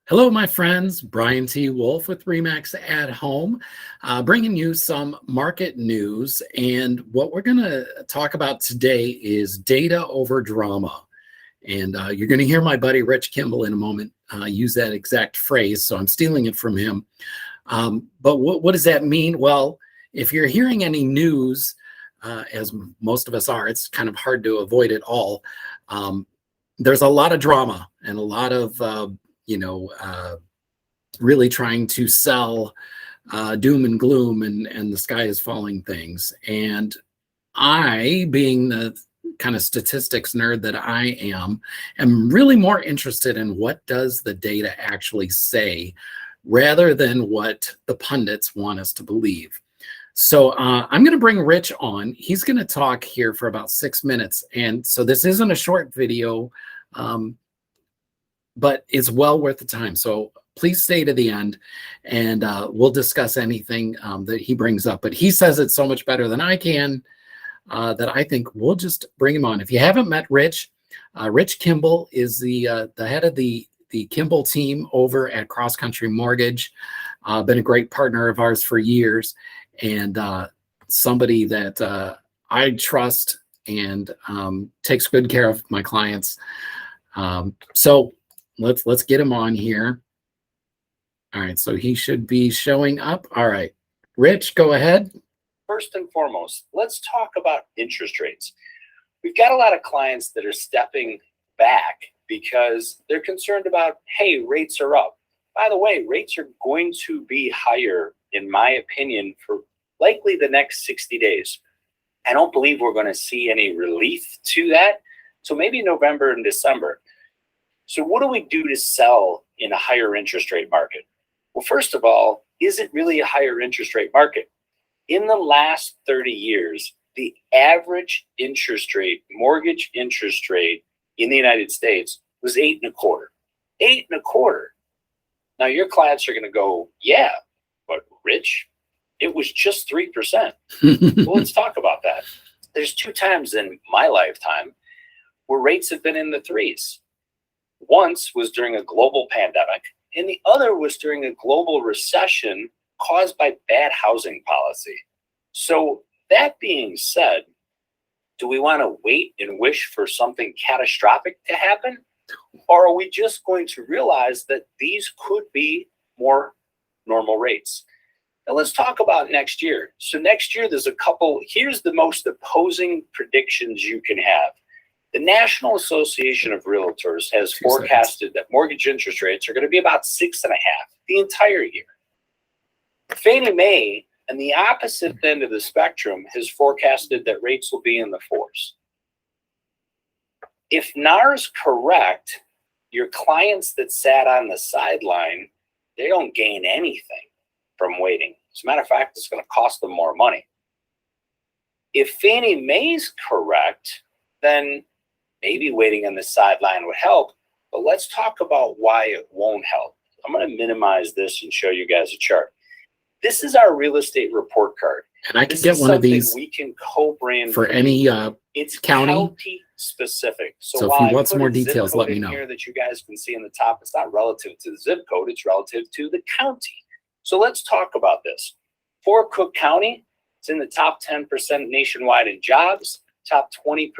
Hello, my friends. Brian T. Wolf with Remax at Home, bringing you some market news. And what we're going to talk about today is data over drama. And you're going to hear my buddy Rich Kimball in a moment use that exact phrase. So I'm stealing it from him. But what does that mean? Well, if you're hearing any news, as most of us are, it's kind of hard to avoid it all. There's a lot of drama and a lot of really trying to sell doom and gloom and the sky is falling things. And I, being the kind of statistics nerd that I am really more interested in what does the data actually say rather than what the pundits want us to believe. So I'm going to bring Rich on. He's going to talk here for about 6 minutes. And so this isn't a short video, but it's well worth the time. So please stay to the end and we'll discuss anything that he brings up. But he says it so much better than I can that I think we'll just bring him on. If you haven't met Rich, Rich Kimball is the head of the Kimball team over at Cross Country Mortgage. Been a great partner of ours for years and somebody that I trust and takes good care of my clients. So let's get him on here. All right, so he should be showing up. All right, Rich, go ahead. First and foremost, let's talk about interest rates. We've got a lot of clients that are stepping back because they're concerned about, hey, rates are up. By the way, rates are going to be higher, in my opinion, for likely the next 60 days. I don't believe we're going to see any relief to that. So maybe November and December. So what do we do to sell in a higher interest rate market? Well, first of all, is it really a higher interest rate market? In the last 30 years, the average interest rate, mortgage interest rate in the United States was 8.25%. 8.25%. Now your clients are going to go, yeah, but Rich, it was just 3%. Well, let's talk about that. There's 2 times in my lifetime where rates have been in the 3s. Once was during a global pandemic, and the other was during a global recession caused by bad housing policy. So that being said, do we want to wait and wish for something catastrophic to happen? Or are we just going to realize that these could be more normal rates? Now let's talk about next year. So next year, here's the most opposing predictions you can have. The National Association of Realtors has forecasted that mortgage interest rates are going to be about 6.5% the entire year. Fannie Mae, on the opposite end of the spectrum, has forecasted that rates will be in the 4s. If NAR's correct, your clients that sat on the sideline, they don't gain anything from waiting. As a matter of fact, it's going to cost them more money. If Fannie Mae's correct, then maybe waiting on the sideline would help, but let's talk about why it won't help. I'm going to minimize this and show you guys a chart. This is our real estate report card. And I can get one of these we can co-brand for any it's county specific. So if you want some more details, let me know. Here that you guys can see in the top, it's not relative to the zip code, it's relative to the county. So let's talk about this. For Cook County, it's in the top 10% nationwide in jobs, top 20%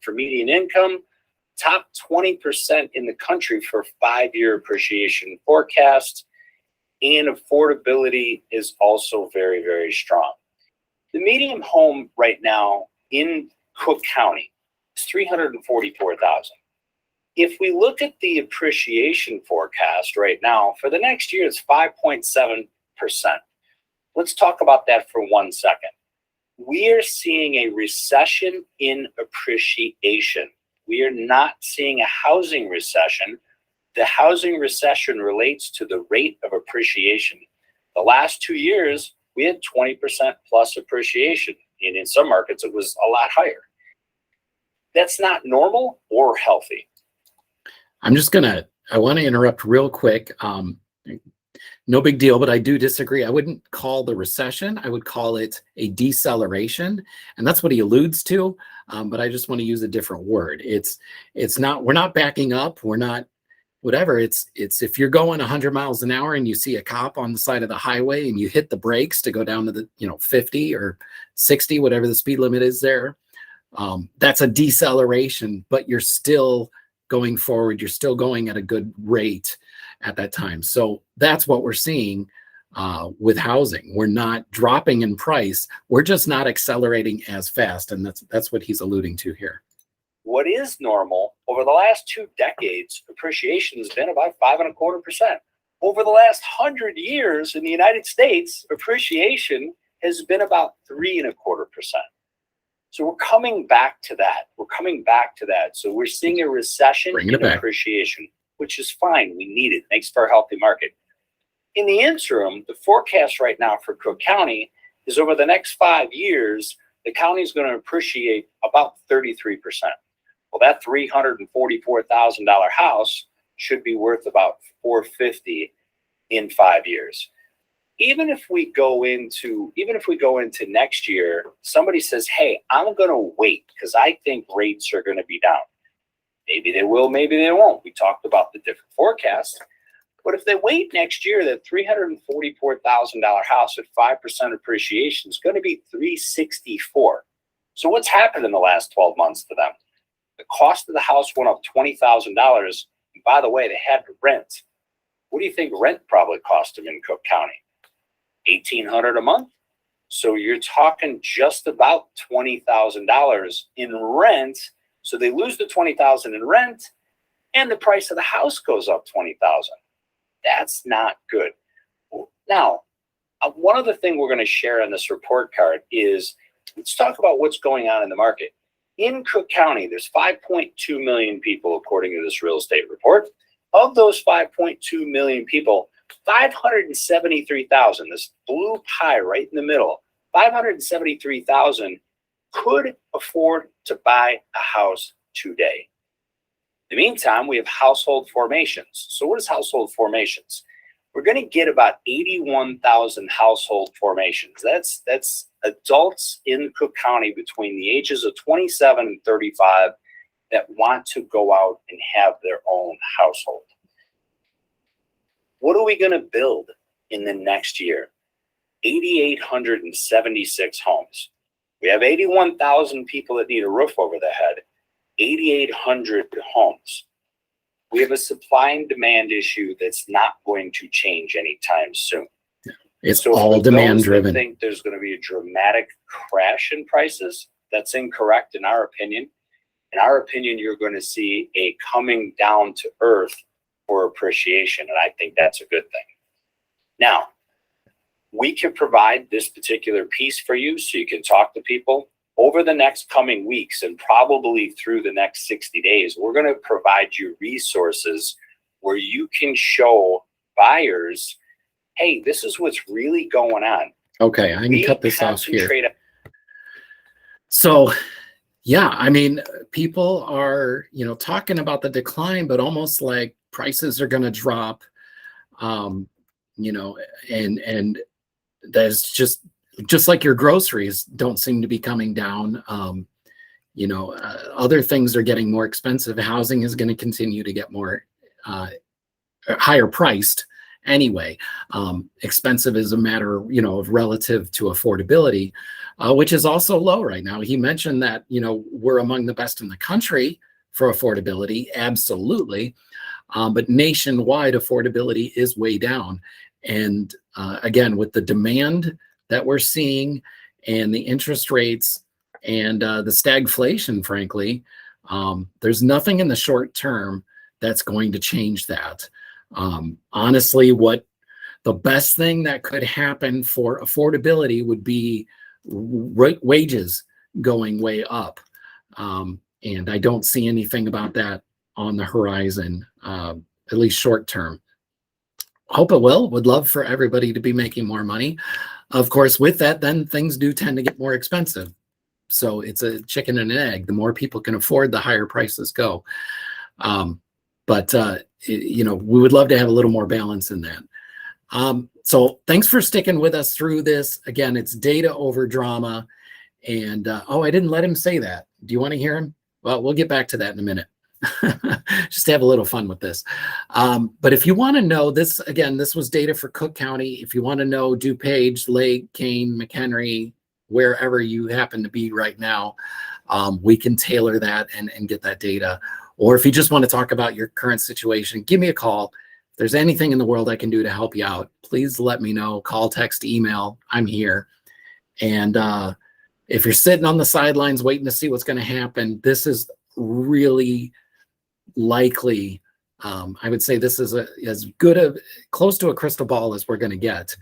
for median income, top 20% in the country for 5-year appreciation forecast, and affordability is also very, very strong. The median home right now in Cook County is $344,000. If we look at the appreciation forecast right now for the next year, it's 5.7%. Let's talk about that for 1 second. We are seeing a recession in appreciation. We are not seeing a housing recession. The housing recession relates to the rate of appreciation. The last 2 years, we had 20% plus appreciation. And in some markets, it was a lot higher. That's not normal or healthy. I want to interrupt real quick. No big deal, but I do disagree. I wouldn't call the recession. I would call it a deceleration. And that's what he alludes to. But I just want to use a different word. It's not, we're not backing up. We're not whatever. It's if you're going 100 miles an hour and you see a cop on the side of the highway and you hit the brakes to go down to the 50 or 60, whatever the speed limit is there, that's a deceleration, but you're still going forward. You're still going at a good rate at that time. So that's what we're seeing with housing. We're not dropping in price. We're just not accelerating as fast. And that's what he's alluding to here. What is normal over the last 2 decades, appreciation has been about 5.25%. Over the last 100 years in the United States, appreciation has been about 3.25%. So we're coming back to that. So we're seeing a recession in appreciation, which is fine. We need it. Makes for a healthy market. In the interim, the forecast right now for Cook County is over the next 5 years, the county is going to appreciate about 33%. Well, that $344,000 house should be worth about $450,000 in 5 years. Even if we go into next year, somebody says, "Hey, I'm going to wait because I think rates are going to be down." Maybe they will, maybe they won't. We talked about the different forecasts. But if they wait next year, that $344,000 house at 5% appreciation is going to be $364,000. So what's happened in the last 12 months to them? The cost of the house went up $20,000. And by the way, they had to rent. What do you think rent probably cost them in Cook County? $1,800 a month. So you're talking just about $20,000 in rent. So they lose the $20,000 in rent, and the price of the house goes up $20,000. That's not good. Now, one other thing we're going to share on this report card is let's talk about what's going on in the market. In Cook County, there's 5.2 million people, according to this real estate report. Of those 5.2 million people, 573,000, this blue pie right in the middle, 573,000 could afford to buy a house today. In the meantime, we have household formations. So what is household formations? We're going to get about 81,000 household formations. That's adults in Cook County between the ages of 27 and 35 that want to go out and have their own household. What are we going to build in the next year? 8,876 homes. We have 81,000 people that need a roof over their head. 8,800 homes. We have a supply and demand issue that's not going to change anytime soon. It's all demand driven. I think there's going to be a dramatic crash in prices. That's incorrect in our opinion. In our opinion, you're going to see a coming down to earth for appreciation, and I think that's a good thing. Now, we can provide this particular piece for you so you can talk to people. Over the next coming weeks and probably through the next 60 days, we're going to provide you resources where you can show buyers, hey, this is what's really going on. Okay, I can cut this off here. So, yeah, I mean, people are, talking about the decline, but almost like prices are going to drop, and there's just like your groceries don't seem to be coming down. Other things are getting more expensive. Housing is going to continue to get more higher priced anyway. Expensive is a matter, of relative to affordability, which is also low right now. He mentioned that, we're among the best in the country for affordability. Absolutely. But nationwide affordability is way down. And again, with the demand that we're seeing and the interest rates and the stagflation, frankly, there's nothing in the short term that's going to change that. Honestly, what the best thing that could happen for affordability would be wages going way up. And I don't see anything about that on the horizon, at least short term. Hope it will. Would love for everybody to be making more money. Of course, with that, then things do tend to get more expensive. So it's a chicken and an egg. The more people can afford, the higher prices go. But we would love to have a little more balance in that. So thanks for sticking with us through this. Again, it's data over drama. And I didn't let him say that. Do you want to hear him? Well, we'll get back to that in a minute. just to have a little fun with this. But if you want to know this, again, this was data for Cook County. If you want to know DuPage, Lake, Kane, McHenry, wherever you happen to be right now, we can tailor that and get that data. Or if you just want to talk about your current situation, give me a call. If there's anything in the world I can do to help you out, please let me know. Call, text, email. I'm here. And if you're sitting on the sidelines waiting to see what's going to happen, this is really likely. I would say this is as good a close to a crystal ball as we're going to get.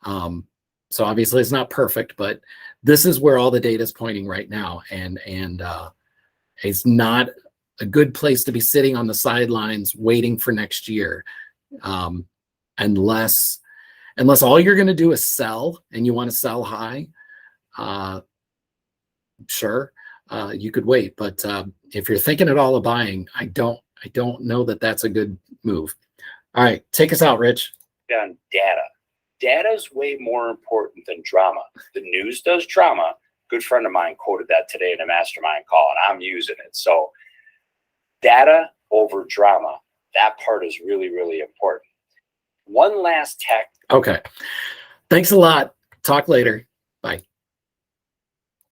So obviously it's not perfect, but this is where all the data is pointing right now, and it's not a good place to be sitting on the sidelines waiting for next year, unless all you're going to do is sell and you want to sell high. Sure, you could wait, but if you're thinking at all of buying, I don't know that that's a good move. All right, take us out, Rich. On data. Data is way more important than drama. The news does drama. Good friend of mine quoted that today in a mastermind call, and I'm using it. So data over drama, that part is really, really important. One last tech. Okay. Thanks a lot. Talk later. Bye.